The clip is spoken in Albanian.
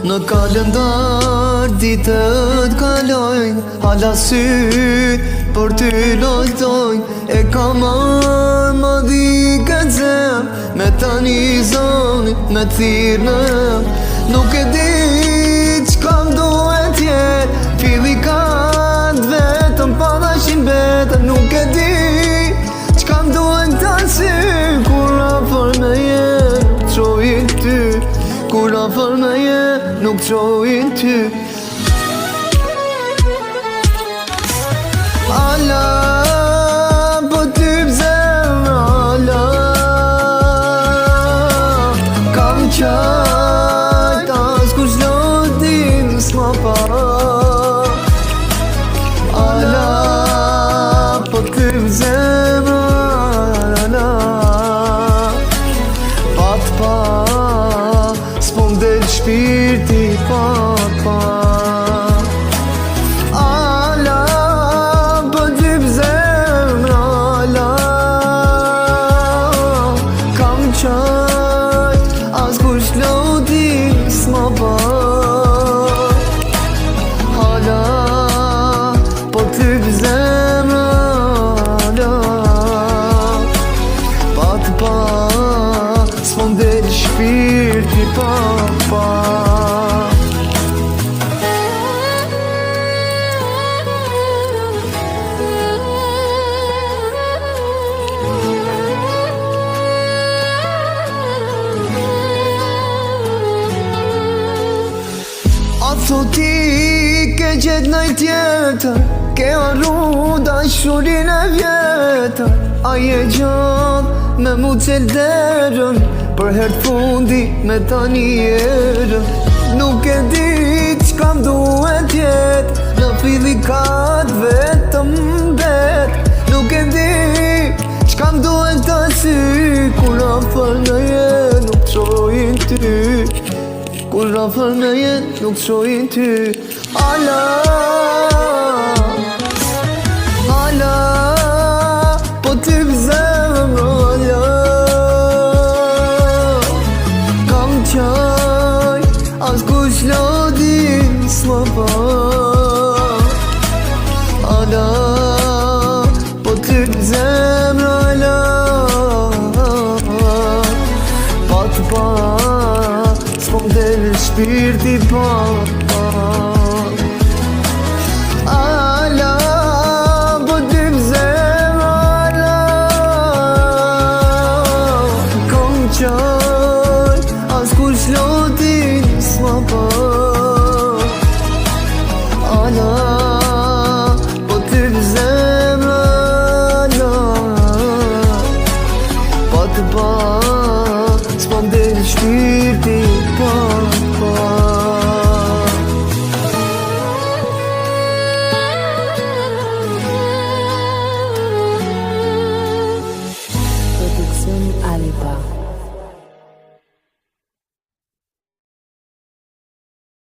Në kalendar ditët kalojnë, hala syt për ty lojtojnë. E kam marrë më dikët zem, me tani zoni, me thirë në jem. Nuk e di qka m'duhet jet, fili kanë vetëm pa dashin betën. Nuk e di qka m'duhet të si, kur afër me jet, qojin ty. Kur afër me jet, nuk qojin ty. Ala, po ty pëzemra, ala kam qajt, as kush lotin s'ma pa. Ala, po ty pëzemra, ala pat pa, s'po m'del shpirti pat pa. As kush loti s'ma pa. Hala, po ty pëzemra, hala pat pa, s'po m'del shpirti pat pa. Ato ti ke gjet nëj tjetër, ke arru dashurin e vjetër. Aje gjallë me mu cel derën, për her fundi me tani erën. Nuk e di qka m'duhet jet, në filikat vetëm bet. Nuk e di qka m'duhet të si, kur afër në jet, nuk qojin ty. Kur afër me jet, nuk qojin ty. Ala, ala, po ty pëzemra, ala kam qaj, as kush lodin s'ma pa. Ala, po ty pëzemra, ala pat pa, s'po m'del shpirti pa.